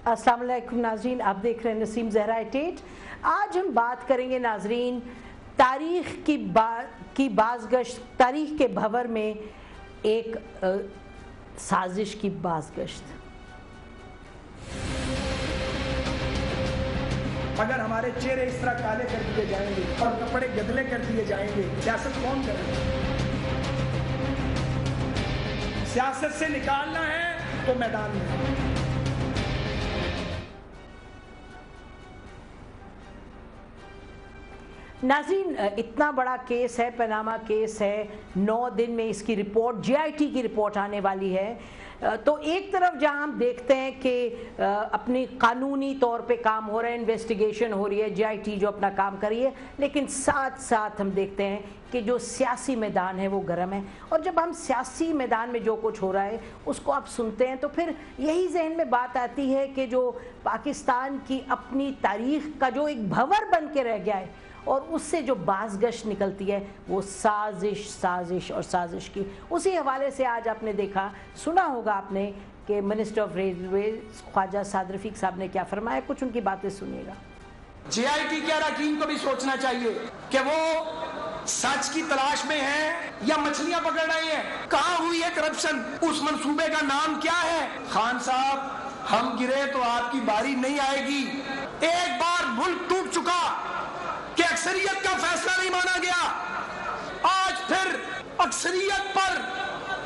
अस्सलाम वालेकुम नाज़रीन, आप देख रहे हैं नसीम ज़हरा एटेट। आज हम बात करेंगे नाज़रीन तारीख़ की बाज़गश्त, तारीख़ के भंवर में एक साजिश की बाज़गश्त। अगर हमारे चेहरे इस तरह काले कर दिए जाएंगे और कपड़े गदले कर दिए जाएंगे, सियासत कौन करेगा? सियासत से निकालना है तो मैदान में। नाज़रीन, इतना बड़ा केस है, पनामा केस है, 9 दिन में इसकी रिपोर्ट, JIT की रिपोर्ट आने वाली है। तो एक तरफ जहां हम देखते हैं कि अपनी कानूनी तौर पे काम हो रहा है, इन्वेस्टिगेशन हो रही है, JIT जो अपना काम कर रही है, लेकिन साथ साथ हम देखते हैं कि जो सियासी मैदान है वो गर्म है। और जब हम सियासी मैदान में जो कुछ हो रहा है उसको आप सुनते हैं तो फिर यही जहन में बात आती है कि जो पाकिस्तान की अपनी तारीख़ का जो एक भंवर बन के रह गया है और उससे जो बाज़गश्त निकलती है वो साजिश साजिश और साजिश की। उसी हवाले से आज आपने देखा, सुना होगा आपने कि minister of railway Khawaja Saad Rafique साहब ने क्या फरमाया, कुछ उनकी बातें सुनिएगा। JIT के अरकान को भी सोचना चाहिए कि वो सच की तलाश में है या मछलियां पकड़ रहे हैं। कहां हुई है करप्शन, उस मंसूबे का नाम क्या है? खान साहब, हम गिरे तो आपकी बारी नहीं आएगी। एक बार मुल्क टूट चुका कि अक्सरियत का फैसला नहीं माना गया, आज फिर अक्सरियत पर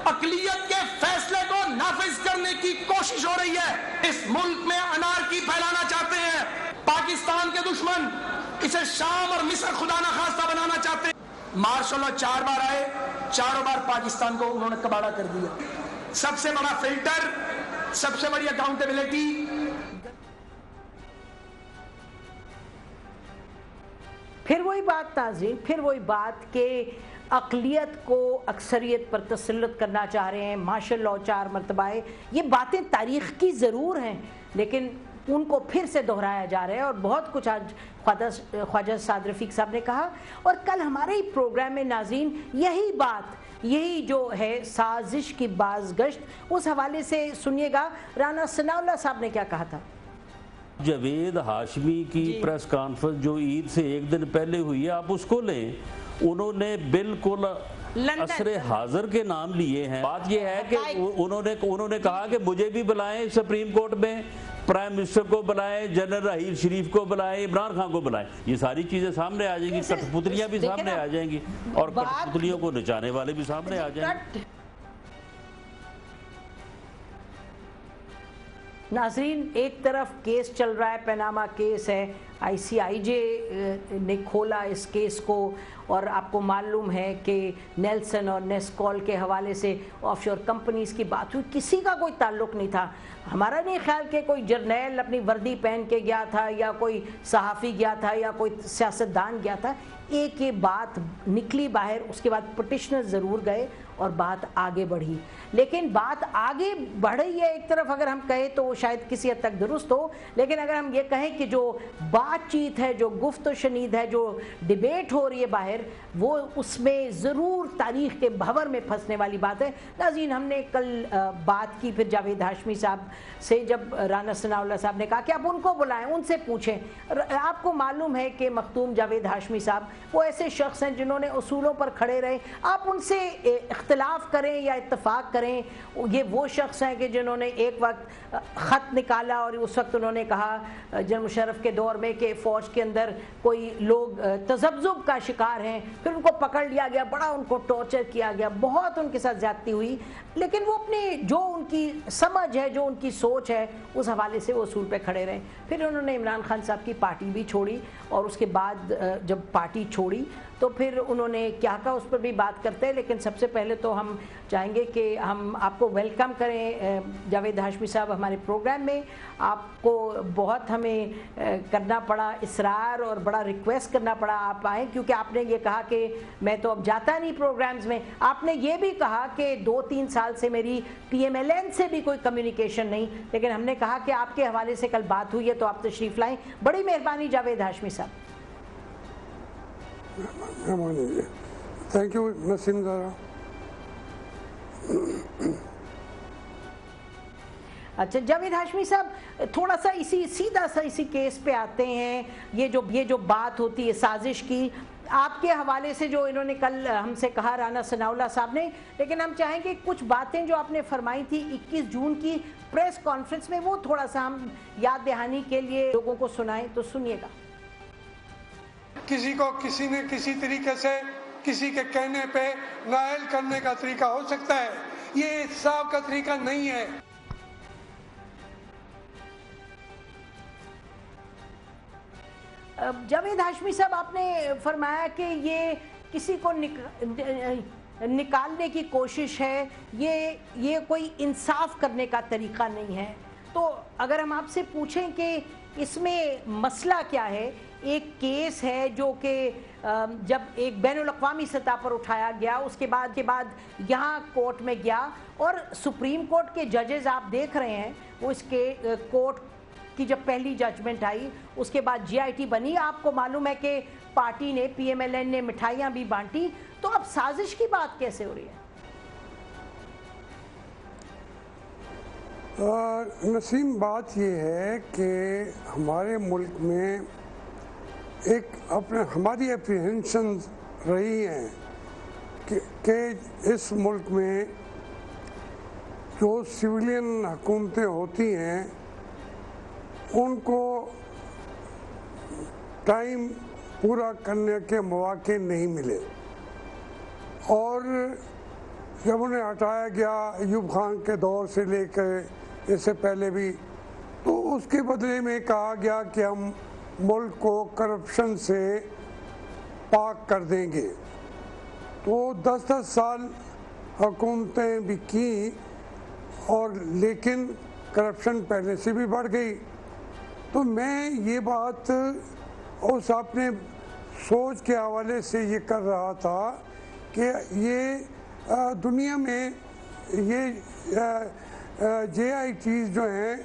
अकलियत के फैसले को नाफिज करने की कोशिश हो रही है। इस मुल्क में अनारकी फैलाना चाहते हैं पाकिस्तान के दुश्मन, इसे शाम और मिस्र खुदा न खास्ता बनाना चाहते हैं। मार्शल लॉ 4 बार आए, चारों बार पाकिस्तान को उन्होंने कबाड़ा कर दिया। सबसे बड़ा फिल्टर, सबसे बड़ी अकाउंटेबिलिटी। फिर वही बात नाज़रीन, फिर वही बात कि अक़लियत को अक्सरियत पर तसल्लुत करना चाह रहे हैं, मार्शल लॉ 4 मरतबा है। ये बातें तारीख़ की ज़रूर हैं लेकिन उनको फिर से दोहराया जा रहा है और बहुत कुछ आज ख्वाजा साद रफीक साहब ने कहा। और कल हमारे ही प्रोग्राम में नाज़रीन यही बात, यही जो है साजिश की बाज़गश्त, उस हवाले से सुनिएगा राना सनाउल्लाह साहब ने क्या कहा था। जावेद हाशमी की प्रेस कॉन्फ्रेंस जो ईद से एक दिन पहले हुई है, आप उसको लें। उन्होंने बिल्कुल असरे हाजिर के नाम लिए हैं। बात यह है कि उन्होंने कहा कि मुझे भी बुलाएं सुप्रीम कोर्ट में, प्राइम मिनिस्टर को बुलाएं, जनरल राहील शरीफ को बुलाएं, इमरान खान को बुलाएं। ये सारी चीजें सामने आ जाएंगी, कठपुतलियां भी सामने आ जाएंगी और कठपुतलियों को नचाने वाले भी सामने आ जाएंगे। नाज़रीन, एक तरफ केस चल रहा है, पनामा केस है, ICIJ ने खोला इस केस को और आपको मालूम है कि नेल्सन और नेस्कॉल के हवाले से ऑफशोर कंपनीज़ की बात हुई, किसी का कोई ताल्लुक़ नहीं था। हमारा नहीं ख्याल कि कोई जर्नैल अपनी वर्दी पहन के गया था या कोई सहाफ़ी गया था या कोई सियासतदान गया था। एक ये बात निकली बाहर, उसके बाद पटिशनर ज़रूर गए और बात आगे बढ़ी। लेकिन बात आगे बढ़ रही है एक तरफ, अगर हम कहें तो शायद किसी हद तक दुरुस्त हो, लेकिन अगर हम ये कहें कि जो बातचीत है, जो गुफ्त शनीद है, जो डिबेट हो रही है बाहर, वो उसमें ज़रूर तारीख़ के भंवर में फंसने वाली बात है। नाज़रीन, हमने कल बात की फिर जावेद हाशमी साहब से, जब राना सनाउल्लाह साहब ने कहा कि आप उनको बुलाएं, उनसे पूछें। आपको मालूम है कि मखतूम जावेद हाशमी साहब वो ऐसे शख्स हैं जिन्होंने उसूलों पर खड़े रहे। आप उनसे इख्तलाफ करें या इत्तफाक करें, ये वो शख्स हैं कि जिन्होंने एक वक्त ख़त निकाला और उस वक्त उन्होंने कहा जनरल मुशर्रफ के दौर में कि फ़ौज के अंदर कोई लोग तज़ब्ज़ुब का शिकार हैं, फिर उनको पकड़ लिया गया, बड़ा उनको टॉर्चर किया गया, बहुत उनके साथ ज़्यादती हुई, लेकिन वो अपनी जो उनकी समझ है, जो उनकी सोच है, उस हवाले से वो उसूल पे खड़े रहे। फिर उन्होंने इमरान खान साहब की पार्टी भी छोड़ी और उसके बाद जब पार्टी छोड़ी तो फिर उन्होंने क्या कहा उस पर भी बात करते हैं। लेकिन सबसे पहले तो हम चाहेंगे कि हम आपको वेलकम करें जावेद हाशमी साहब हमारे प्रोग्राम में। आपको बहुत हमें करना पड़ा इसरार और बड़ा रिक्वेस्ट करना पड़ा आप आएँ, क्योंकि आपने ये कहा कि मैं तो अब जाता नहीं प्रोग्राम्स में। आपने ये भी कहा कि 2-3 साल से मेरी PMLN से भी कोई कम्युनिकेशन नहीं, लेकिन हमने कहा कि आपके हवाले से कल बात हुई है तो आप तशरीफ़ लाएँ। बड़ी मेहरबानी जावेद हाशमी साहब। Thank you Naseem Zahra. अच्छा जावेद हाशमी साहब, थोड़ा सा सीधा सा इसी केस पे आते हैं। ये जो बात होती है साजिश की, आपके हवाले से जो इन्होंने कल हमसे कहा राना सनाउल्लाह साहब ने, लेकिन हम चाहेंगे कुछ बातें जो आपने फरमाई थी 21 जून की प्रेस कॉन्फ्रेंस में, वो थोड़ा सा हम याद दहानी के लिए लोगों को सुनाएं, तो सुनिएगा। किसी को किसी ने किसी तरीके से किसी के कहने पे नायल करने का तरीका हो सकता है, ये इंसाफ का तरीका नहीं है। जावेद हाशमी साहब, आपने फरमाया कि ये किसी को निकालने की कोशिश है, ये कोई इंसाफ करने का तरीका नहीं है। तो अगर हम आपसे पूछें कि इसमें मसला क्या है, एक केस है जो कि जब एक बैनुल अक़वामी सतह पर उठाया गया, उसके बाद यहाँ कोर्ट में गया और सुप्रीम कोर्ट के जजेस आप देख रहे हैं, वो इसके कोर्ट की जब पहली जजमेंट आई उसके बाद GIT बनी। आपको मालूम है कि पार्टी ने, PMLN ने मिठाइयाँ भी बांटी। तो अब साजिश की बात कैसे हो रही है? नसीम, बात ये है कि हमारे मुल्क में हमारी एप्रीहेंशन रही हैं कि इस मुल्क में जो सिविलियन हुकूमतें होती हैं उनको टाइम पूरा करने के मौके नहीं मिले, और जब उन्हें हटाया गया अयूब खान के दौर से लेकर इससे पहले भी, तो उसके बदले में कहा गया कि हम मुल्क को करप्शन से पाक कर देंगे। तो 10-10 साल हुकूमतें भी की, और लेकिन करप्शन पहले से भी बढ़ गई। तो मैं ये बात उस अपने सोच के हवाले से ये कर रहा था कि ये दुनिया में ये JITs जो हैं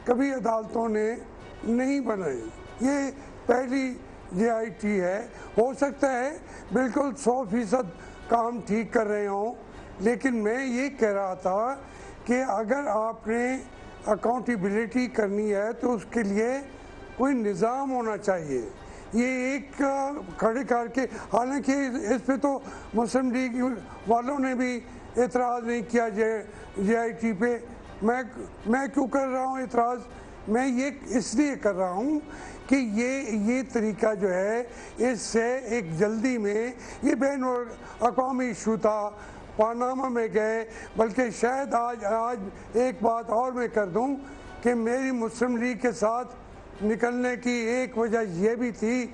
कभी अदालतों ने नहीं बनाई, ये पहली JIT है। हो सकता है बिल्कुल 100% काम ठीक कर रहे हों, लेकिन मैं ये कह रहा था कि अगर आपने अकाउंटेबिलिटी करनी है तो उसके लिए कोई निज़ाम होना चाहिए। ये एक खड़े करके, हालांकि इस पे तो मुस्लिम लीग वालों ने भी एतराज़ नहीं किया JIT पे। मैं क्यों कर रहा हूँ एतराज़? मैं ये इसलिए कर रहा हूँ कि ये तरीका जो है, इससे एक जल्दी में ये बैनुल अक़वामी इशू था, पानामा में गए। बल्कि शायद आज एक बात और मैं कर दूं कि मेरी मुस्लिम लीग के साथ निकलने की एक वजह यह भी थी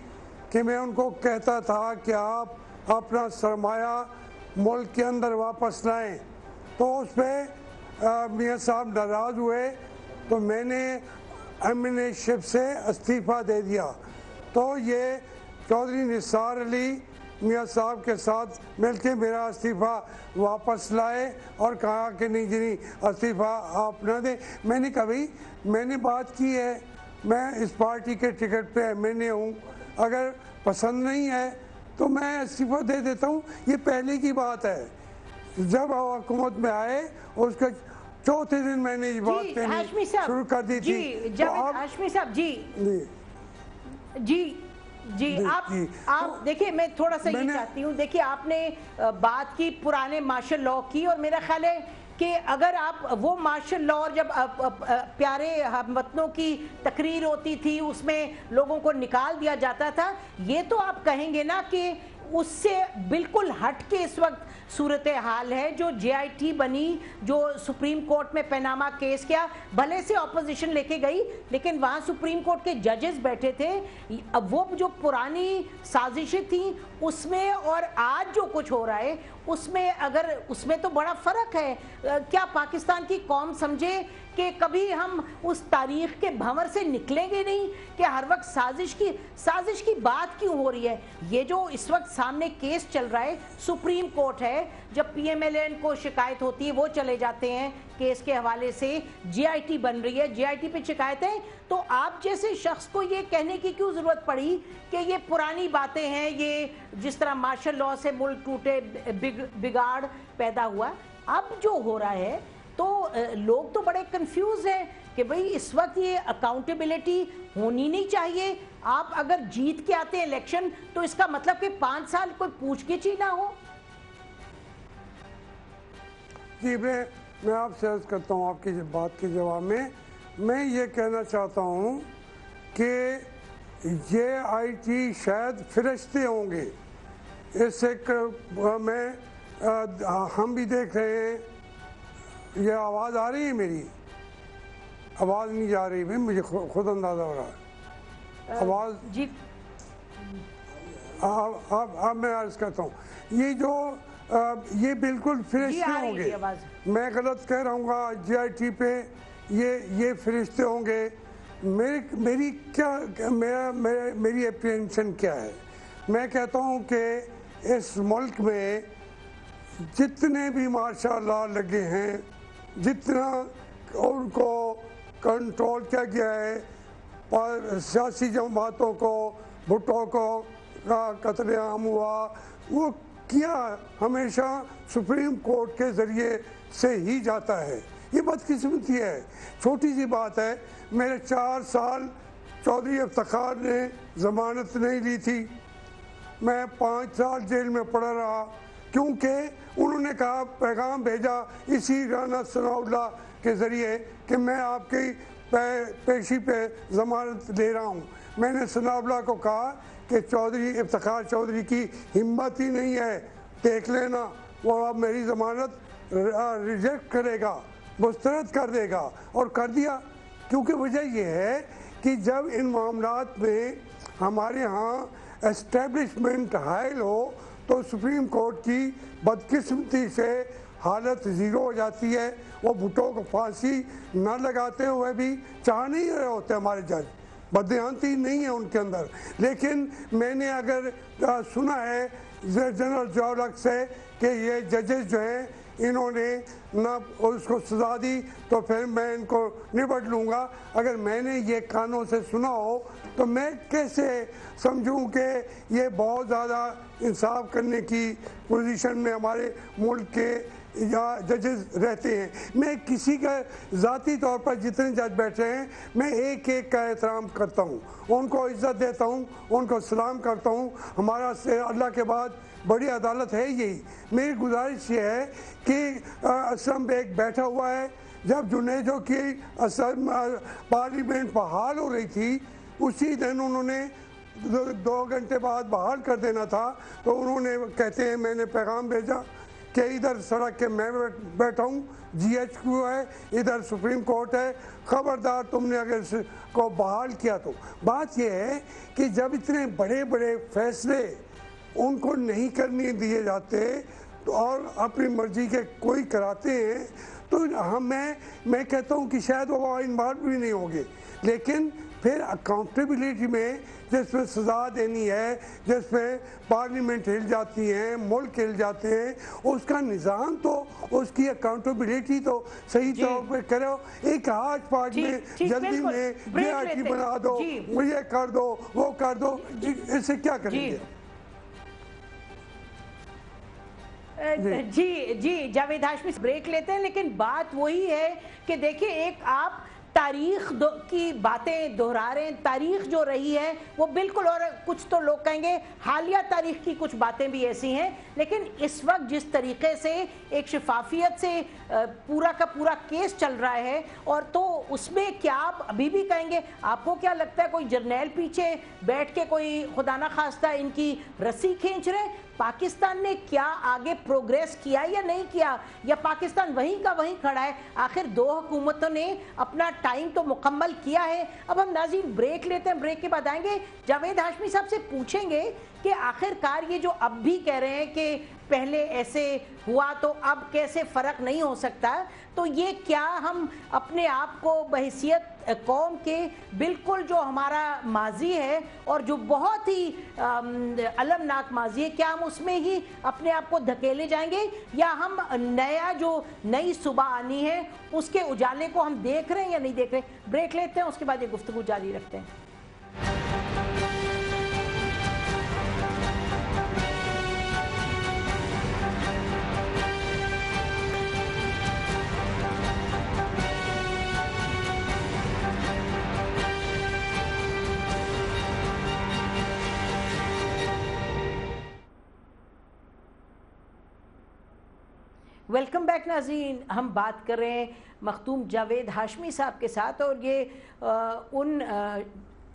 कि मैं उनको कहता था कि आप अपना सरमाया मुल्क के अंदर वापस लाएं। तो उस पर मियाँ साहब नाराज़ हुए, तो मैंने एमएनए-शिप से इस्तीफ़ा दे दिया। तो ये चौधरी निसार अली मियाँ साहब के साथ मिलके मेरा इस्तीफ़ा वापस लाए और कहा कि नहीं जी, इस्तीफ़ा आप न दें। मैंने कहा भाई, मैंने बात की है, मैं इस पार्टी के टिकट पे MNA हूँ, अगर पसंद नहीं है तो मैं इस्तीफ़ा दे देता हूँ। ये पहले की बात है। जब हुकूमत में आए उसके चौथे दिन मैंने ये बात कहनी शुरू कर दी थी। हाशमी साहब जी आप देखिए, मैं थोड़ा सा ये चाहती हूँ, देखिए आपने बात की पुराने मार्शल लॉ की, और मेरा ख्याल है कि अगर आप वो मार्शल लॉ, जब प्यारे हमवतनों की तकरीर होती थी उसमें लोगों को निकाल दिया जाता था, ये तो आप कहेंगे ना कि उससे बिल्कुल हट के इस वक्त सूरत हाल है। जो JIT बनी, जो सुप्रीम कोर्ट में पनामा केस किया, भले से ऑपोजिशन लेके गई, लेकिन वहाँ सुप्रीम कोर्ट के जजेस बैठे थे। अब वो जो पुरानी साजिशें थी उसमें और आज जो कुछ हो रहा है उसमें तो बड़ा फ़र्क है। क्या पाकिस्तान की कौम समझे कि कभी हम उस तारीख के भंवर से निकलेंगे नहीं कि हर वक्त साजिश की बात क्यों हो रही है? ये जो इस वक्त सामने केस चल रहा है, सुप्रीम कोर्ट है, जब PMLN को शिकायत होती है वो चले जाते हैं केस के हवाले से, JIT बन रही है, JIT पे शिकायतें, तो आप जैसे शख्स को ये कहने की क्यों ज़रूरत पड़ी कि ये पुरानी बातें हैं, ये जिस तरह मार्शल लॉ से मुल्क टूटे, बिगाड़ पैदा हुआ। अब जो हो रहा है, तो تو لوگ تو بڑے کنفیوز ہیں کہ بھئی اس وقت یہ اکاؤنٹیبلٹی ہونی نہیں چاہیے. آپ اگر جیت کے آتے ہیں الیکشن تو اس کا مطلب کہ 5 سال کوئی پوچھ گچھ ہی نہ ہو. جی میں آپ سے عرض کرتا ہوں آپ کی بات کے جواب میں یہ کہنا چاہتا ہوں کہ یہ آئی ٹی شاید فرشتے ہوں گے. اس سے ہم بھی دیکھ رہے ہیں. یہ آواز آ رہی ہے؟ میری آواز نہیں جا رہی، مجھے خود اندازہ ہو رہا ہے آواز. جی اب میں عرض کرتا ہوں یہ بالکل فرشتے ہوں گے. میں غلط کہہ رہا ہوں گا جی آئی ٹی پہ یہ فرشتے ہوں گے. میری اپریہنشن کیا ہے؟ میں کہتا ہوں کہ اس ملک میں جتنے بھی ماشاء اللہ لگے ہیں، جتنا ان کو کنٹرول کیا گیا ہے، اور سیاسی جماعتوں کو، بھٹو کو قتل عام ہوا، وہ کیا ہمیشہ سپریم کورٹ کے ذریعے سے ہی جاتا ہے. یہ بدقسمتی ہے. چھوٹی سی بات ہے، میرے 4 سال چودھری افتخار نے ضمانت نہیں لی تھی. میں 5 سال جیل میں پڑا رہا کیونکہ انہوں نے کہا، پیغام بھیجا اسی رانا ثناء اللہ کے ذریعے کہ میں آپ کی پیشی پہ ضمانت لے رہا ہوں. میں نے ثناء اللہ کو کہا کہ چودھری افتخار چودھری کی ہمت ہی نہیں ہے، دیکھ لینا وہ اب میری ضمانت ریجیکٹ کرے گا، مسترد کر دے گا. اور کر دیا. کیونکہ وجہ یہ ہے کہ جب ان معاملات میں ہمارے ہاں اسٹیبلشمنٹ حائل ہو تو سپریم کورٹ کی بدقسمتی سے حالت زیرو ہو جاتی ہے. وہ بھٹو کو پھانسی نہ لگاتے ہوئے بھی چاہ نہیں رہے ہوتے ہمارے جج، بددیانتی نہیں ہے ان کے اندر. لیکن میں نے اگر سنا ہے جنرل جولک سے کہ یہ ججز جو ہیں انہوں نے نہ اس کو سزا دی تو پھر میں ان کو نبٹ لوں گا. اگر میں نے یہ کانوں سے سنا ہو تو میں کیسے سمجھوں کہ یہ بہت زیادہ انصاف کرنے کی پوزیشن میں ہمارے ملک کے یا ججز رہتے ہیں. میں کسی کا ذاتی طور پر جتنے جج بیٹھے ہیں میں ایک ایک کا احترام کرتا ہوں، ان کو عزت دیتا ہوں، ان کو سلام کرتا ہوں. ہمارا اللہ کے بعد بڑی عدالت ہے یہی. میری گزارش یہ ہے کہ اسلم بیگ بیٹھا ہوا ہے. جب جنیجو کی پارلیمنٹ بحال ہو رہی تھی اسی دن انہوں نے 2 گھنٹے بعد بحال کر دینا تھا، تو انہوں نے کہتے ہیں میں نے پیغام بھیجا کہ ادھر سڑک کے میں بیٹھا ہوں، جی ایچ کیو ہے، ادھر سپریم کورٹ ہے، خبردار تم نے اگر اس کو بحال کیا تو. بات یہ ہے کہ جب اتنے بڑے بڑے فیصلے ان کو نہیں کرنے دیے جاتے اور اپنی مرضی کے کوئی کراتے ہیں تو میں کہتا ہوں کہ شاید وہ انوالو بھی نہیں ہوں گے. لیکن پھر اکاؤنٹیبلٹی میں جس میں سزا دینی ہے، جس میں پارلیمنٹ ہل جاتی ہیں، ملک ہل جاتے ہیں، اس کا نظام تو اس کی اکاؤنٹیبلٹی تو صحیح طور پہ کرو. ایک ہاتھ پاٹ میں جلدی میں یہ آئی بنا دو، یہ کر دو، وہ کر دو، اس سے کیا کریں گے؟ جی جاوید ہاشمی بریک لیتے ہیں. لیکن بات وہی ہے کہ دیکھیں ایک آپ تاریخ کی باتیں دہرا رہے ہیں. تاریخ جو رہی ہے وہ بالکل، اور کچھ تو لوگ کہیں گے حالیہ تاریخ کی کچھ باتیں بھی ایسی ہیں، لیکن اس وقت جس طریقے سے ایک شفافیت سے پورا کا پورا کیس چل رہا ہے، اور تو اس میں کیا آپ ابھی بھی کہیں گے؟ آپ کو کیا لگتا ہے کوئی جرنیل پیچھے بیٹھ کے کوئی خدا نہ خواستہ ان کی رسی کھینچ رہے؟ پاکستان نے کیا آگے پروگریس کیا یا نہیں کیا، یا پاکستان وہیں کا وہیں کھڑا ہے؟ آخر 2 حکومتوں نے اپنا ٹائم تو مکمل کیا ہے. اب ہم ناظرین بریک لیتے ہیں، بریک کے بعد آئیں گے جاوید ہاشمی صاحب سے پوچھیں گے کہ آخر کار یہ جو اب بھی کہہ رہے ہیں کہ پہلے ایسے ہوا تو اب کیسے فرق نہیں ہو سکتا، تو یہ کیا ہم اپنے آپ کو بحیثیت قوم کے بالکل جو ہمارا ماضی ہے اور جو بہت ہی المناک ماضی ہے، کیا ہم اس میں ہی اپنے آپ کو دھکیلے جائیں گے، یا ہم نئی صبح آنی ہے اس کے اجالے کو ہم دیکھ رہے ہیں یا نہیں دیکھ رہے؟ بریک لیتے ہیں، اس کے بعد یہ گفتگو جاری رکھتے ہیں. वेलकम बैक नाज़रीन, हम बात कर रहे हैं मखदूम जावेद हाशमी साहब के साथ, और ये उन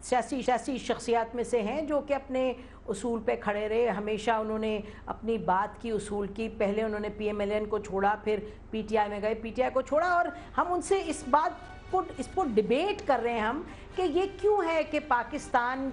सियासी शख्सियात में से हैं जो कि अपने उसूल पे खड़े रहे। हमेशा उन्होंने अपनी बात की, उसूल की। पहले उन्होंने PMLN को छोड़ा, फिर PTI में गए, PTI को छोड़ा, और हम उनसे इस पर डिबेट कर रहे हैं हम कि ये क्यों है कि पाकिस्तान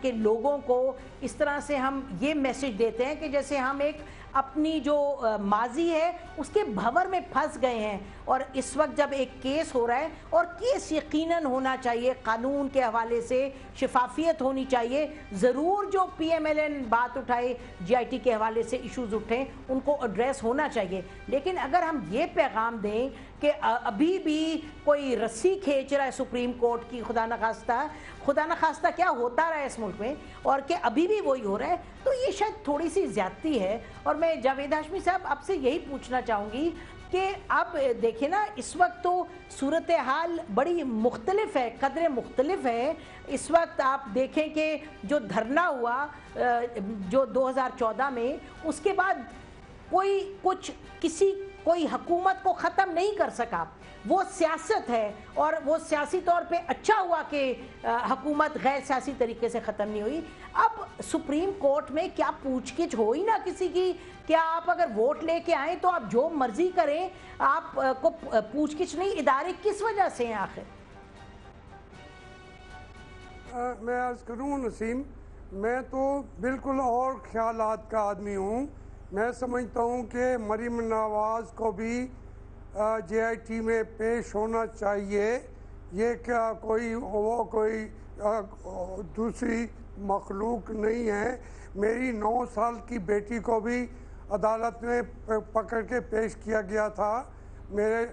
के लोगों को इस तरह से हम ये मैसेज देते हैं कि जैसे हम एक अपनी जो माजी है उसके भंवर में फंस गए हैं। और इस वक्त जब एक केस हो रहा है, और केस यकीनन होना चाहिए, कानून के हवाले से शफाफियत होनी चाहिए, ज़रूर जो PMLN बात उठाए, GIT के हवाले से इश्यूज़ उठें, उनको एड्रेस होना चाहिए। लेकिन अगर हम ये पैगाम दें कि अभी भी कोई रस्सी खींच रहा है सुप्रीम कोर्ट की, खुदा न खास्ता क्या होता रहा है इस मुल्क में, और कि अभी भी वही हो रहा है, तो ये शायद थोड़ी सी ज़्यादती है। और मैं जावेद हाशमी साहब आपसे यही पूछना चाहूँगी कि आप देखें ना, इस वक्त तो सूरत हाल बड़ी मुख्तलिफ है, कदरें मुख्तलिफ है। इस वक्त आप देखें कि जो धरना हुआ जो 2014 में, उसके बाद कोई हुकूमत को ख़त्म नहीं कर सका। वो सियासत है, और वो सियासी तौर पे अच्छा हुआ कि हुकूमत गैर सियासी तरीके से ख़त्म नहीं हुई। अब सुप्रीम कोर्ट में क्या पूछगिछ हो ही ना किसी की? क्या आप अगर वोट लेके आए तो आप जो मर्जी करें, आपको पूछगिछ नहीं? इदारे किस वजह से हैं आखिर? मैं अर्ज़ करूँ नसीम, मैं तो बिल्कुल और ख्यालात का आदमी हूँ। मैं समझता हूँ कि मरीम नवाज़ को भी JIT में पेश होना चाहिए। ये क्या कोई दूसरी मखलूक नहीं है। मेरी 9 साल की बेटी को भी अदालत में पकड़ के पेश किया गया था, मेरे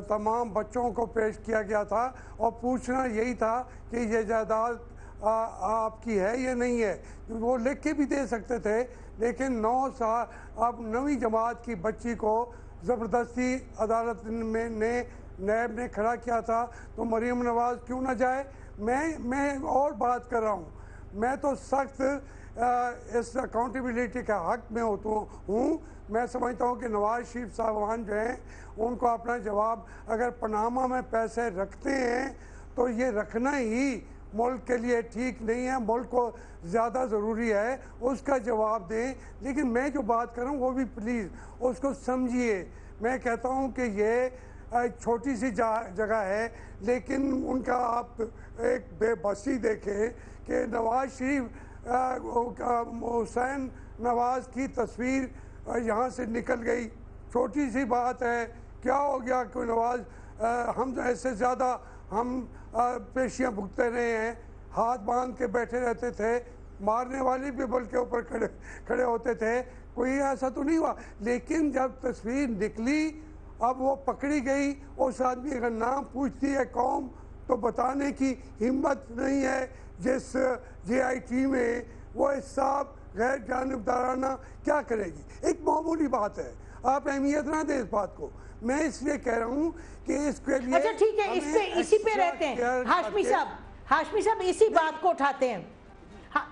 तमाम बच्चों को पेश किया गया था, और पूछना यही था कि ये जायदाद आपकी है या नहीं है। वो लिख के भी दे सकते थे, लेकिन 9 साल अब 9वीं जमात की बच्ची को ज़बरदस्ती अदालत में नैब ने खड़ा किया था, तो मरीम नवाज़ क्यों ना जाए? मैं और बात कर रहा हूँ। मैं तो सख्त इस अकाउंटेबिलिटी का हक़ में हूँ। मैं समझता हूँ कि नवाज शरीफ साहबान जो हैं, उनको अपना जवाब, अगर पनामा में पैसे रखते हैं तो ये रखना ही मुल्क के लिए ठीक नहीं है, मुल्क को ज़्यादा ज़रूरी है, उसका जवाब दें। लेकिन मैं जो बात कर रहा हूँ वो भी प्लीज़ उसको समझिए। मैं कहता हूँ कि ये छोटी सी जगह है, लेकिन उनका आप एक बेबसी देखें कि नवाज शरीफ हुसैन नवाज़ की तस्वीर यहाँ से निकल गई। छोटी सी बात है, क्या हो गया कि नवाज़ हम ऐसे ज़्यादा हम पेशियाँ भुगते रहे हैं, हाथ बांध के बैठे रहते थे, मारने वाले भी बल के ऊपर खड़े होते थे, कोई ऐसा तो नहीं हुआ। लेकिन जब तस्वीर निकली, अब वो पकड़ी गई, उस आदमी का नाम पूछती है कौम, तो बताने की हिम्मत नहीं है। जिस JIT में वो हिसाब गैर जानिबदाराना क्या करेगी? एक मामूली बात है, आप अहमियत ना दें इस बात को। मैं इसलिए कह रहा हूँ कि इसके लिए अच्छा ठीक है, इसी पे रहते हैं हाशमी साहब इसी बात को उठाते हैं। हाँ,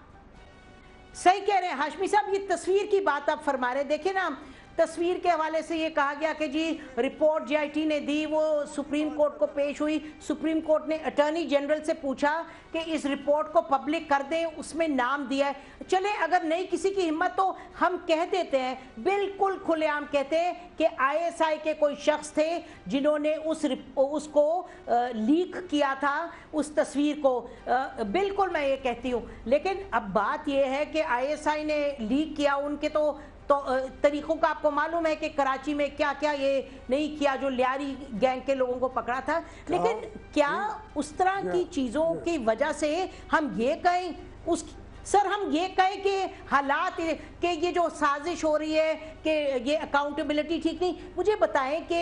सही कह रहे हैं हाशमी साहब, ये तस्वीर की बात आप फरमा रहे हैं। देखिए ना, तस्वीर के हवाले से ये कहा गया कि जी रिपोर्ट JIT ने दी, वो सुप्रीम कोर्ट को पेश हुई। सुप्रीम कोर्ट ने अटॉर्नी जनरल से पूछा कि इस रिपोर्ट को पब्लिक कर दें, उसमें नाम दिया है। चले अगर नहीं किसी की हिम्मत, तो हम कह देते हैं, बिल्कुल खुलेआम कहते हैं कि ISI के कोई शख्स थे जिन्होंने उसको लीक किया था, उस तस्वीर को। बिल्कुल मैं ये कहती हूँ। लेकिन अब बात यह है कि ISI ने लीक किया, उनके तो तरीकों का आपको मालूम है कि कराची में क्या क्या ये नहीं किया, जो लियारी गैंग के लोगों को पकड़ा था। लेकिन क्या उस तरह की चीज़ों की वजह से हम ये कहें हम ये कहें कि हालात कि ये जो साजिश हो रही है कि ये अकाउंटेबिलिटी ठीक नहीं? मुझे बताएं कि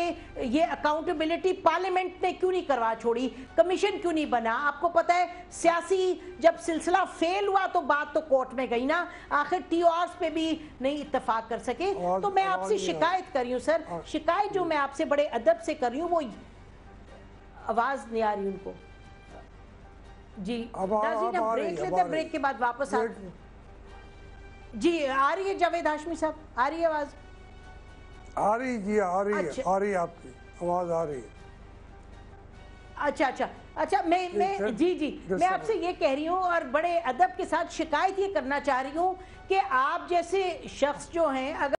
ये अकाउंटेबिलिटी पार्लियामेंट ने क्यों नहीं करवा छोड़ी, कमीशन क्यों नहीं बना? आपको पता है सियासी जब सिलसिला फेल हुआ तो बात तो कोर्ट में गई ना, आखिर TORs पे भी नहीं इत्तेफाक कर सके। तो मैं आपसे शिकायत कर रही हूँ सर, शिकायत जो मैं आपसे बड़े अदब से कर रही हूँ, वो आवाज़ नहीं आ रही उनको जी। नाज़रीन हम ब्रेक लेते हैं, ब्रेक के बाद वापस आते हैं। जी आ रही है जावेद हाशमी साहब, आ रही है आवाज़? आ रही जी, आ रही है आपकी आवाज आ रही है। अच्छा, मैं जी मैं आपसे ये कह रही हूँ और बड़े अदब के साथ शिकायत ये करना चाह रही हूँ कि आप जैसे शख्स जो हैं, अगर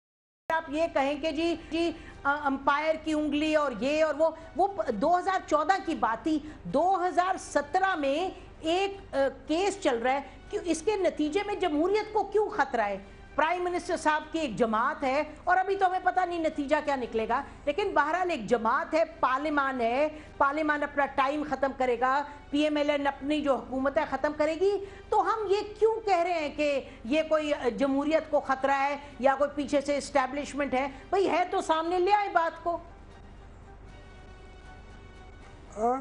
आप ये कहें कि जी अंपायर की उंगली और ये और वो 2014 की बात थी, 2017 में एक केस चल रहा है कि इसके नतीजे में जमहूरियत को क्यों खतरा है। प्राइम मिनिस्टर साहब की एक जमात है और अभी तो हमें पता नहीं नतीजा क्या निकलेगा, लेकिन बहरहाल एक जमात है, पार्लियामान है, पार्लियामान अपना टाइम खत्म करेगा, PMLN अपनी जो हुकूमत है खत्म करेगी। तो हम ये क्यों कह रहे हैं कि ये कोई जमहूरियत को खतरा है या कोई पीछे से एस्टैब्लिशमेंट है? भाई है तो सामने ले आए बात को।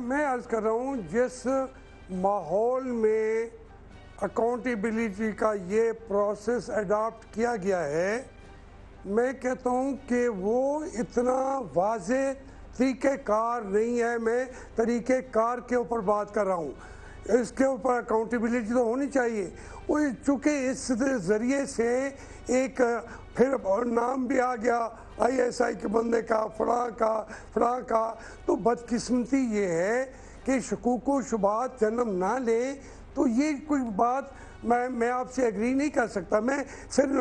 मैं अर्ज कर रहा हूँ जिस माहौल में अकाउंटेबिलिटी का ये प्रोसेस अडॉप्ट किया गया है, मैं कहता हूँ कि वो इतना वाज़े तरीक़ेकार नहीं है। मैं तरीक़ेकार के ऊपर बात कर रहा हूँ, इसके ऊपर अकाउंटेबिलिटी तो होनी चाहिए। वो चूँकि इस ज़रिए से एक फिर नाम भी आ गया ISI के बंदे का, फलां का, तो बदकिस्मती ये है कि शकूक व शुबात जन्म ना ले। तो ये कोई बात मैं आपसे एग्री नहीं कर सकता। मैं सिर्फ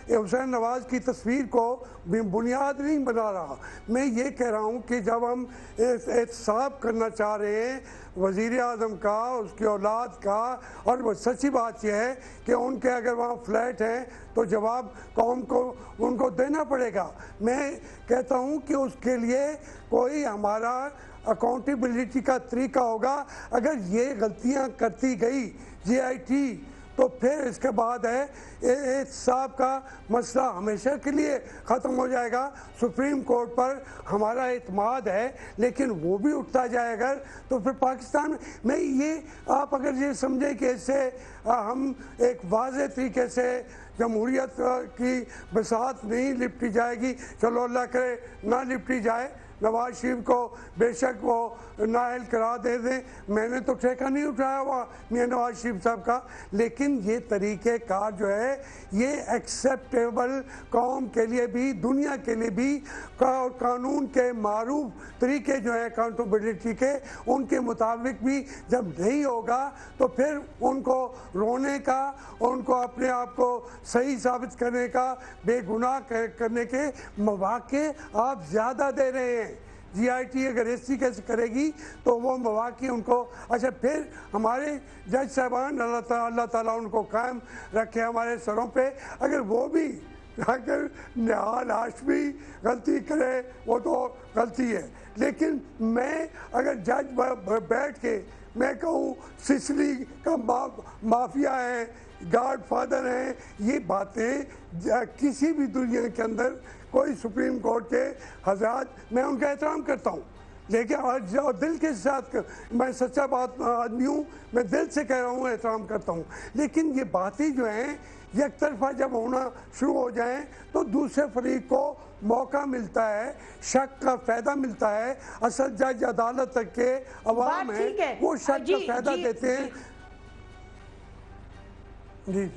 हुसैन नवाज की तस्वीर को बुनियाद नहीं बना रहा। मैं ये कह रहा हूँ कि जब हम एहतसाब करना चाह रहे हैं वज़ीर आज़म का, उसकी औलाद का, और वो सच्ची बात यह है कि उनके अगर वहाँ फ्लैट हैं तो जवाब कौम को उनको देना पड़ेगा। मैं कहता हूँ कि उसके लिए कोई हमारा अकाउंटेबिलिटी का तरीका होगा। अगर ये गलतियां करती गई GIT, तो फिर इसके बाद है एहतसाब का मसला हमेशा के लिए ख़त्म हो जाएगा। सुप्रीम कोर्ट पर हमारा एतमाद है, लेकिन वो भी उठता जाए अगर, तो फिर पाकिस्तान में ये आप अगर ये समझें कि इससे हम एक वाज़े तरीके से जमहूरियत की बसात नहीं लिपटी जाएगी, चलो अल्लाह करे ना लिपटी जाए, नवाज शरीफ को बेशक वो नाअहल करार दे दें, मैंने तो ठेका नहीं उठाया हुआ मियां नवाज शरीफ साहब का, लेकिन ये तरीक़े कार जो है ये एक्सेप्टेबल कौम के लिए भी, दुनिया के लिए भी, कानून के मारूफ तरीके जो है अकाउंटेबिलिटी के, उनके मुताबिक भी जब नहीं होगा तो फिर उनको रोने का, उनको अपने आप को सही साबित करने का, बेगुनाह करने के मौके आप ज़्यादा दे रहे हैं। GIT अगर इस तरीके से करेगी तो वो मौके उनको, अच्छा फिर हमारे जज साहबान अल्लाह ताला उनको कायम रखे हमारे सरों पे, अगर वो भी अगर निहाल हाशमी गलती करे वो तो गलती है, लेकिन मैं अगर जज बैठ के मैं कहूँ सिसिली का माफिया है, गॉड फादर हैं, ये बातें किसी भी दुनिया के अंदर कोई सुप्रीम कोर्ट के हजरात, मैं उनका एहतराम करता हूँ, लेकिन और दिल के साथ, मैं सच्चा बात आदमी हूँ, मैं दिल से कह रहा हूँ, एहतराम करता हूँ, लेकिन ये बातें जो हैं एक तरफा जब होना शुरू हो जाएं तो दूसरे फरीक को मौका मिलता है, शक का फायदा मिलता है। असल जज अदालत तक के अवाम है वो शक का फायदा देते हैं। जी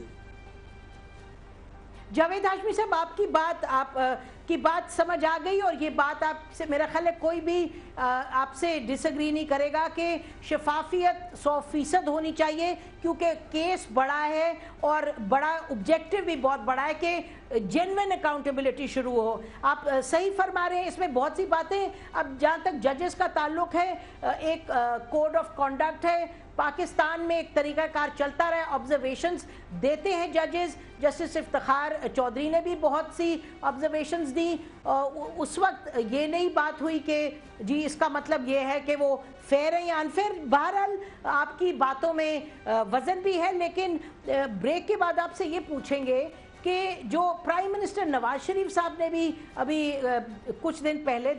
जावेद हाशमी साहब, आपकी बात समझ आ गई और ये बात आपसे मेरा ख्याल है कोई भी आपसे डिसएग्री नहीं करेगा कि शफाफियत 100% होनी चाहिए, क्योंकि केस बड़ा है और बड़ा ऑब्जेक्टिव भी बहुत बड़ा है कि जेन्युइन अकाउंटेबिलिटी शुरू हो। आप सही फरमा रहे हैं, इसमें बहुत सी बातें, अब जहाँ तक जजेस का ताल्लुक है, एक कोड ऑफ कॉन्डक्ट है पाकिस्तान में, एक तरीक़ाकार चलता रहा, ऑब्जर्वेशंस देते हैं जजेस। जस्टिस इफ्तिखार चौधरी ने भी बहुत सी ऑब्जर्वेशंस दी। उस वक्त ये नहीं बात हुई कि जी इसका मतलब ये है कि वो फेयर है या अनफेयर। बहरहाल आपकी बातों में वज़न भी है, लेकिन ब्रेक के बाद आपसे ये पूछेंगे कि जो प्राइम मिनिस्टर नवाज शरीफ साहब ने भी अभी कुछ दिन पहले,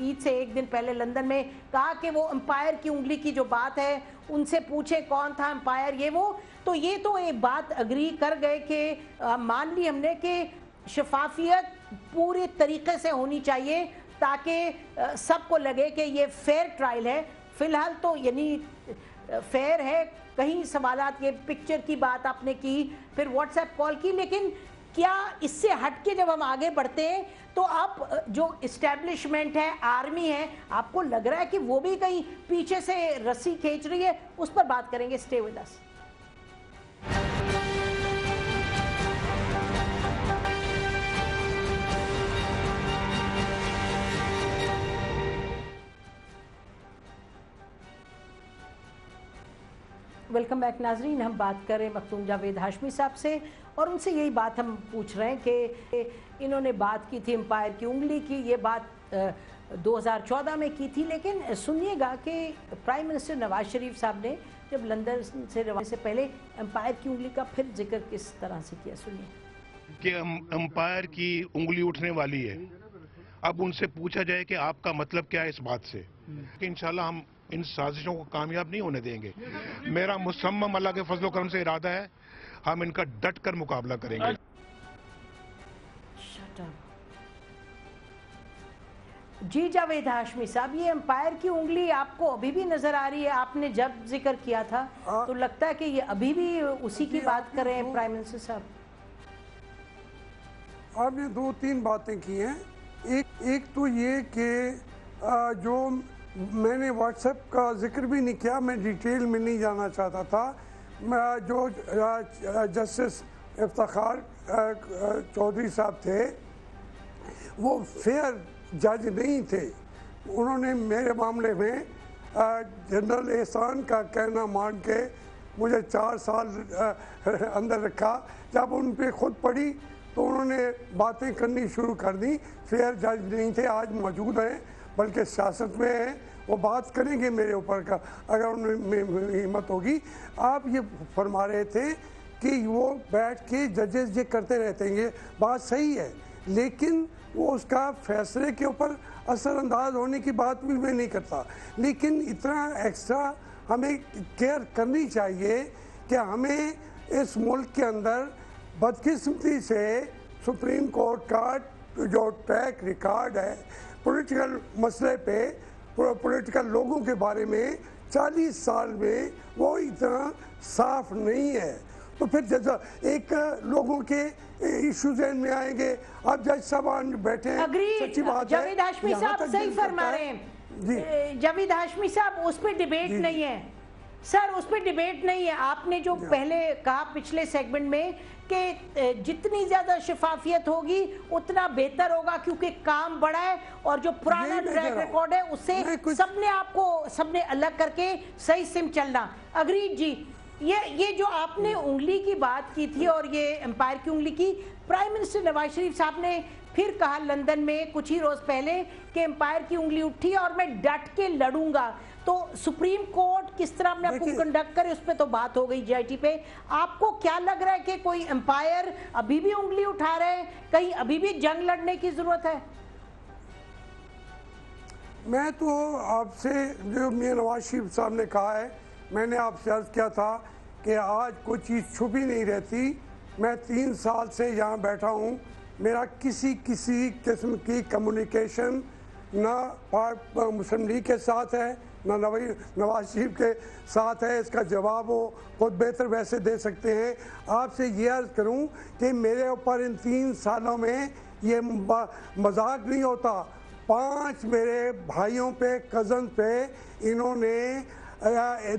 ईद से एक दिन पहले लंदन में कहा कि वो अंपायर की उंगली की जो बात है उनसे पूछे कौन था अंपायर, ये वो, तो ये तो एक बात अग्री कर गए कि मान ली हमने कि शफाफियत पूरी तरीके से होनी चाहिए ताकि सबको लगे कि ये फेयर ट्रायल है। फ़िलहाल तो यानी फेयर है, कहीं सवालात, ये पिक्चर की बात आपने की, फिर व्हाट्सएप कॉल की, लेकिन کیا اس سے ہٹ کے جب ہم آگے بڑھتے ہیں تو آپ جو اسٹیبلشمنٹ ہے، آرمی ہے، آپ کو لگ رہا ہے کہ وہ بھی کہیں پیچھے سے رسی کھینچ رہی ہے؟ اس پر بات کریں گے. Stay with us. Welcome back ناظرین. ہم بات کر رہے ہیں مختوم جاوید ہاشمی صاحب سے اور ان سے یہی بات ہم پوچھ رہے ہیں کہ انہوں نے بات کی تھی امپائر کی انگلی کی. یہ بات 2014 میں کی تھی، لیکن سنیے گا کہ پرائم منسٹر نواز شریف صاحب نے جب لندن سے روانگی سے پہلے امپائر کی انگلی کا پھر ذکر کس طرح سے کیا. سنیے کہ امپائر کی انگلی اٹھنے والی ہے. اب ان سے پوچھا جائے کہ آپ کا مطلب کیا ہے اس بات سے، کہ انشاءاللہ ہم ان سازشوں کو کامیاب نہیں ہونے دیں گے. میرا مصمم اللہ کے فضل و کرم سے ارادہ ہے، ہم ان کا ڈٹ کر مقابلہ کریں گے. جی جاوید ہاشمی صاحب، یہ امپائر کی انگلی آپ کو ابھی بھی نظر آ رہی ہے؟ آپ نے جب ذکر کیا تھا تو لگتا ہے کہ یہ ابھی بھی اسی کی بات کر رہے ہیں پرائم منسٹر صاحب. آپ نے 2-3 باتیں کی ہیں. ایک تو یہ کہ جو میں نے واٹس ایپ کا ذکر بھی نہیں کیا، میں ڈیٹیل میں نہیں جانا چاہتا تھا. جو جسٹس افتخار چودھری صاحب تھے وہ فیئر جج نہیں تھے. انہوں نے میرے معاملے میں جنرل احسان کا کہنا مان کے مجھے 4 سال اندر رکھا. جب ان پہ خود پڑھی تو انہوں نے باتیں کرنی شروع کر دی. فیئر جج نہیں تھے، آج موجود ہیں بلکہ سیاست میں ہیں. وہ بات کریں گے میرے اوپر کا اگر ان میں ہمت ہوگی. آپ یہ فرما رہے تھے کہ وہ بیٹھ کے ججز یہ کرتے رہتے ہیں، یہ بات صحیح ہے، لیکن وہ اس کا فیصلے کے اوپر اثر انداز ہونے کی بات بھی میں نہیں کرتا. لیکن اتنا ایکسٹرا ہمیں کیئر کرنی چاہیے کہ ہمیں اس ملک کے اندر بدقسمتی سے سپریم کورٹ کا جو ٹریک ریکارڈ ہے پولیٹیکل مسئلے پہ، پولیٹیکل لوگوں کے بارے میں 40 سال میں وہ اتنا صاف نہیں ہے. تو پھر جیسا ایک لوگوں کے ایشو ذہن میں آئیں گے. اب جج صاحب بیٹھے ہیں، سچی بات ہے. جاوید ہاشمی صاحب صحیح فرما رہے ہیں. جاوید ہاشمی صاحب اس پہ ڈیبیٹ نہیں ہے سر، اس پہ ڈیبیٹ نہیں ہے. آپ نے جو پہلے کہا پچھلے سیگمنٹ میں کہ جتنی زیادہ شفافیت ہوگی اتنا بہتر ہوگا، کیونکہ کام بڑا ہے اور جو پرانا ٹریک ریکارڈ ہے اس سے سب نے الگ کر کے صحیح سم چلنا. اگریڈ جی. یہ جو آپ نے انگلی کی بات کی تھی اور یہ امپائر کی انگلی کی، پرائم منسٹر نواز شریف صاحب نے پھر کہا لندن میں کچھ ہی روز پہلے کہ امپائر کی انگلی اٹھی اور میں ڈٹ کے لڑوں گا. تو سپریم کورٹ کس طرح اپنے آپ کو کنڈکٹ کرے اس پہ تو بات ہو گئی جی آئی ٹی پہ. آپ کو کیا لگ رہا ہے کہ کوئی امپائر ابھی بھی انگلی اٹھا رہے ہیں؟ کہیں ابھی بھی جنگ لڑنے کی ضرورت ہے؟ میں تو آپ سے جو میاں نواز شریف صاحب نے کہا ہے، میں نے آپ سے عرض کیا تھا کہ آج کوئی چیز چھپی نہیں رہتی. میں 3 سال سے یہاں بیٹھا ہوں، میرا کسی قسم کی کمیونیکیشن نہ مسلم لیگ کے ساتھ ہے نہ نواز شریف کے ساتھ ہے. اس کا جواب وہ خود بہتر ویسے دے سکتے ہیں. آپ سے یہ عرض کروں کہ میرے اوپر ان 3 سالوں میں یہ مذاق نہیں ہوتا. 5 میرے بھائیوں پہ، کزن پہ انہوں نے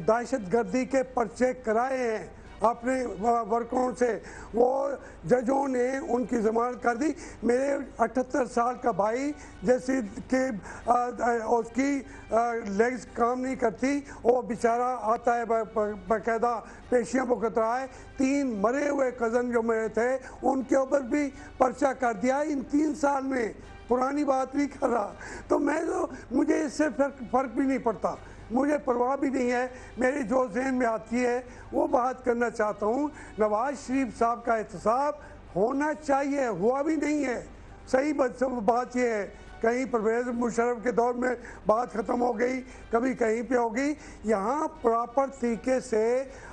دہشت گردی کے پرچے کرائے ہیں اپنے ورکروں سے. وہ ججوں نے ان کی ضمانت کر دی. میرے 78 سال کا بھائی جیسے کہ اس کی لیگز کام نہیں کرتی، وہ بیچارہ آتا ہے باقاعدہ پیشیاں بکترا ہے. 3 مرے ہوئے کزن جو میرے تھے ان کے اوپر بھی پرچہ کر دیا ان 3 سال میں. پرانی بات نہیں کر رہا. تو مجھے اس سے فرق بھی نہیں پڑتا، مجھے پرواہ بھی نہیں ہے. میری جو ذہن میں آتی ہے وہ بات کرنا چاہتا ہوں. نواز شریف صاحب کا احتساب ہونا چاہیے، ہوا بھی نہیں ہے. صحیح بات یہ ہے، کہیں پرویز مشرف کے دور میں بات ختم ہو گئی، کبھی کہیں پہ ہو گئی. یہاں پراپر طریقے سے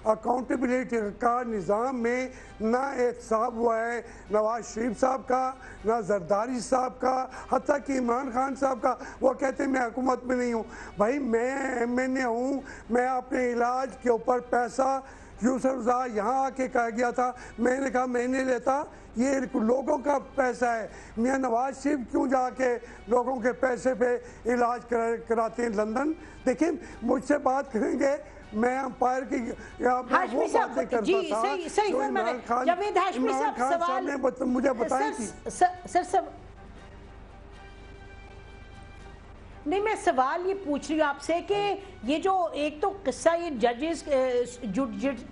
اکاؤنٹیبلٹی کا نظام میں نہ احتساب ہوا ہے نواز شریف صاحب کا، نہ زرداری صاحب کا، حتیٰ کہ عمران خان صاحب کا. وہ کہتے ہیں میں حکومت میں نہیں ہوں. بھائی میں ایم این اے ہوں، میں اپنے علاج کے اوپر پیسہ یوسف رضا یہاں آ کے کہا گیا تھا، میں نے کہا میں نہیں لیتا، یہ لوگوں کا پیسہ ہے۔ میاں نواز شریف کیوں جا کے لوگوں کے پیسے پہ علاج کراتے ہیں لندن؟ دیکھیں مجھ سے بات کریں گے، میں امپائر کی وہ باتیں کرتا تھا جو عمران خان صاحب نے مجھے بتائی تھی۔ نہیں، میں سوال یہ پوچھ رہی ہوں آپ سے کہ یہ جو ایک تو قصہ یہ ججز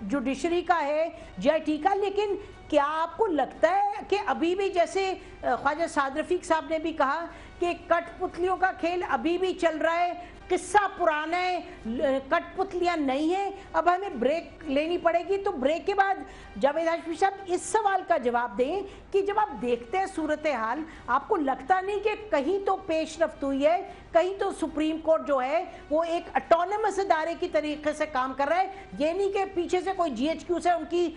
جوڈیشری کا ہے، جے آئی ٹی کا، لیکن کیا آپ کو لگتا ہے کہ ابھی بھی جیسے خواجہ سعد رفیق صاحب نے بھی کہا کہ کٹ پتلیوں کا کھیل ابھی بھی چل رہا ہے، قصہ پرانا ہے، کٹ پتلیاں نہیں ہیں، اب ہمیں بریک لینی پڑے گی؟ تو بریک کے بعد جاوید ہاشمی صاحب اس سوال کا جواب دیں کہ جب آپ دیکھتے ہیں صورتحال، آپ کو لگتا نہیں کہ کہیں تو پیش رفت ہوئی ہے، کہیں تو سپریم کورٹ جو ہے وہ ایک اٹونمس ادارے کی طریقے سے کام کر رہا ہے، یہ نہیں کہ پیچھے سے کوئی جی ایچ کیو سے ان کی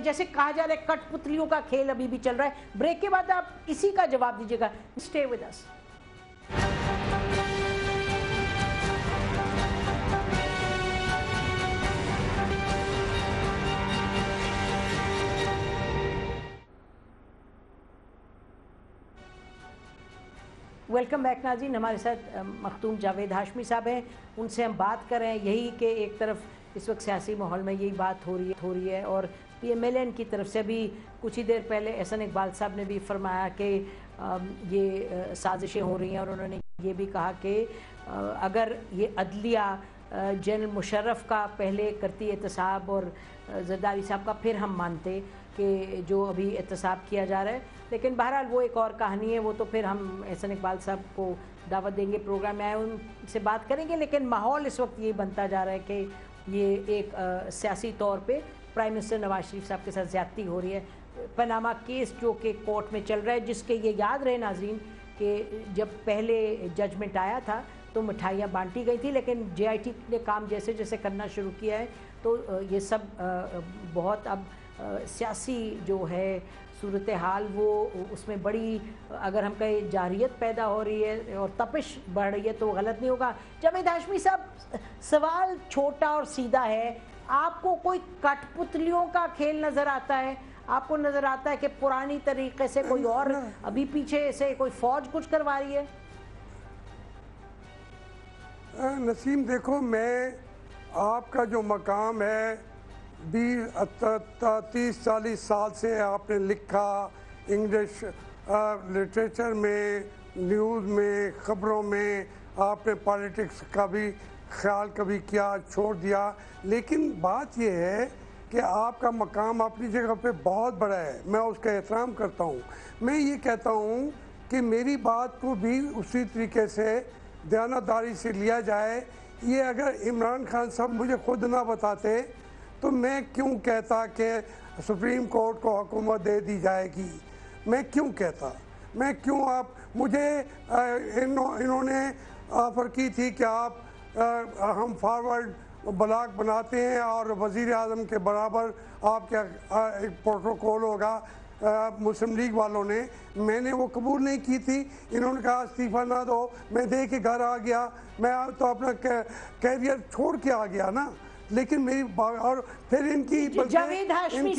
جیسے کہا جا رہا ہے کٹ پتلیوں کا کھیل ابھی بھی چل رہا ہے؟ بریک کے بعد آپ اسی کا جواب دیجیے گا۔ Stay with us. Welcome back ناظرین، ہمارے ساتھ مختوم جاوید ہاشمی صاحب ہیں، ان سے ہم بات کر رہے ہیں یہی کہ ایک طرف اس وقت سیاسی ماحول میں یہی بات ہو رہی ہے اور پی ایم ایل این کی طرف سے بھی کچھ ہی دیر پہلے احسن اقبال صاحب نے بھی فرمایا کہ یہ سازشیں ہو رہی ہیں، اور انہوں نے یہ بھی کہا کہ اگر یہ عدلیہ جنرل مشرف کا پہلے کرتی احتساب اور زرداری صاحب کا، پھر ہم مانتے کہ جو ابھی احتساب کیا جا رہا ہے، لیکن بہرحال وہ ایک اور کہانی ہے، وہ تو پھر ہم احسن اقبال صاحب کو دعوت دیں گے، پروگرام میں آئے ان سے بات کریں گے۔ لیکن ماحول اس وقت یہ بنتا جا رہا ہے کہ یہ ایک سیاسی طور پہ پرائم منسٹر نواز شریف صاحب کے ساتھ زیادتی ہو رہی ہے۔ پاناما کیس جو کہ کورٹ میں چل رہا ہے، جس کے یہ یاد رہے ناظرین کہ جب پہلے ججمنٹ آیا تھا تو مٹھائیاں بانٹی گئی تھی، لیکن جے آئی ٹی نے کام جیسے جیسے کرنا شروع کیا ہے تو یہ سب بہت اب سیاسی جو ہے صورتحال وہ اس میں بڑی، اگر ہم کہیں جارحیت پیدا ہو رہی ہے اور تپش بڑھ رہی ہے تو غلط نہیں ہوگا۔ جاوید ہاشمی صاحب، سوال چھوٹا اور سیدھا ہے، آپ کو کوئی کٹ پتلیوں کا کھیل نظر آتا ہے؟ آپ کو نظر آتا ہے کہ پرانی طریقے سے کوئی اور ابھی پیچھے سے کوئی فوج کچھ کروا رہی ہے؟ نسیم دیکھو، میں آپ کا جو مقام ہے 30-40 سال سے آپ نے لکھا، انگلش لٹریچر میں، نیوز میں، خبروں میں، آپ نے پالیٹکس کا بھی خیال کبھی کیا، چھوڑ دیا، لیکن بات یہ ہے کہ آپ کا مقام اپنی جگہ پہ بہت بڑا ہے، میں اس کا احترام کرتا ہوں۔ میں یہ کہتا ہوں کہ میری بات کو بھی اسی طریقے سے دیانتداری سے لیا جائے۔ یہ اگر عمران خان صاحب مجھے خود نہ بتاتے تو میں کیوں کہتا کہ سپریم کورٹ کو حکومت دے دی جائے گی؟ میں کیوں کہتا؟ میں کیوں مجھے انہوں نے آفر کی تھی کہ ہم فارورڈ بلاک بناتے ہیں اور وزیر اعظم کے برابر آپ کا ایک پروٹوکول ہوگا مسلم لیگ والوں نے، میں نے وہ قبول نہیں کی تھی۔ انہوں نے کہا استعفیٰ نہ دو، میں دے کے گھر آ گیا، میں تو اپنا کیریئر چھوڑ کے آ گیا نا۔ لیکن میری اور پھر ان کی جاوید ہاشمی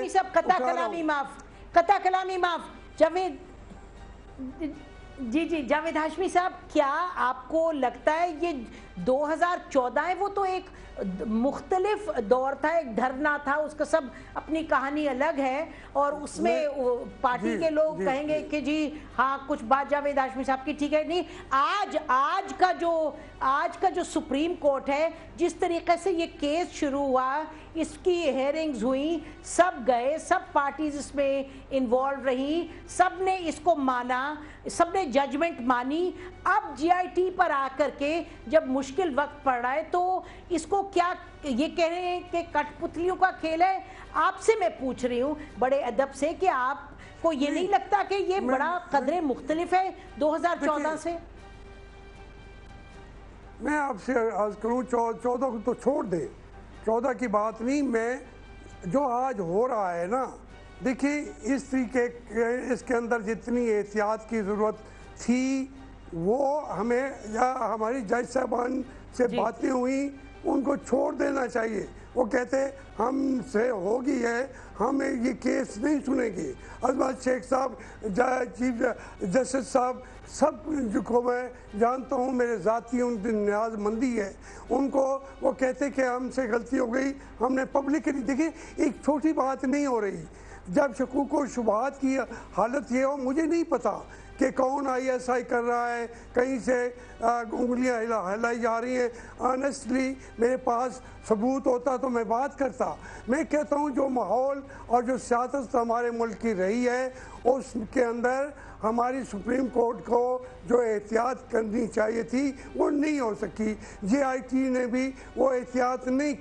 صاحب قطع کلامی معاف جی جاوید ہاشمی صاحب، کیا آپ کو لگتا ہے یہ 2014 ہے، وہ تو ایک مختلف دور تھا، ایک دھرنا تھا، اس کا سب اپنی کہانی الگ ہے، اور اس میں پارٹی کے لوگ کہیں گے کہ جی ہاں کچھ بات جاوید ہاشمی صاحب کی ٹھیک ہے نہیں۔ آج کا جو سپریم کورٹ ہے، جس طریقے سے یہ کیس شروع ہوا، اس کی ہیئرنگز ہوئیں، سب گئے، سب پارٹیز اس میں انوالو رہیں، سب نے اس کو مانا، سب نے ججمنٹ مانی۔ اب جی آئی ٹی پر آ کر کے جب مشکل وقت پڑ رہا ہے تو اس کو کیا یہ کہہ رہے ہیں کہ کٹ پتلیوں کا کھیل ہے؟ آپ سے میں پوچھ رہی ہوں بڑے ادب سے کہ آپ کو یہ نہیں لگتا کہ یہ بڑا قدرے مختلف ہے 2014 سے؟ میں آپ سے عرض کروں 14 کو تو چھوڑ دیں، 14 کی بات نہیں، میں جو آج ہو رہا ہے نا، دیکھیں اس طریقے اس کے اندر جتنی احتیاط کی ضرورت تھی وہ ہمیں یا ہماری جج صاحبان سے باتیں ہوئیں، ان کو چھوڑ دینا چاہیے. وہ کہتے ہم سے ہوگی ہے, ہم یہ کیس نہیں سنیں گے. عظمت شیخ صاحب, چیف جسٹس صاحب, سب کو میں جانتا ہوں, میرے ذاتی ان کی نیاز مندی ہے ان کو. وہ کہتے کہ ہم سے غلطی ہو گئی, ہم نے پبلکلی, دیکھیں ایک چھوٹی بات نہیں ہو رہی. جب شکوک و شبہات کی حالت یہ ہو, مجھے نہیں پتا کہ کون ISI کر رہا ہے, کہیں سے انگلیاں ہلائی جا رہی ہیں. آنیسٹلی میرے پاس ثبوت ہوتا تو میں بات کرتا. میں کہتا ہوں جو ماحول اور جو سیاست ہمارے ملک کی رہی ہے اس کے اندر ہماری سپریم کورٹ کو جو احتیاط کرنی چاہیے تھی وہ نہیں ہو سکی. JIT نے بھی وہ احتیاط نہیں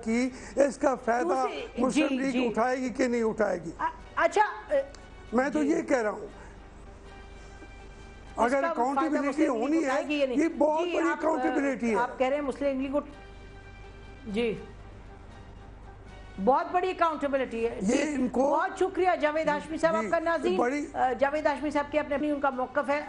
کی. اس کا فائدہ مسلم لیگ اٹھائے گی کہ نہیں اٹھائے گی؟ اچھا, میں تو یہ کہہ رہا ہوں اگر اکاؤنٹیبلٹی ہونی ہے, یہ بہت بڑی اکاؤنٹیبلٹی ہے. آپ کہہ رہے ہیں مسلم لیگ کو, جی بہت بڑی اکاؤنٹیبلٹی ہے. یہ ان کو بہت شکریہ جاوید ہاشمی صاحب, آپ کا ناظرین جاوید ہاشمی صاحب کے اپنے ان کا موقف ہے.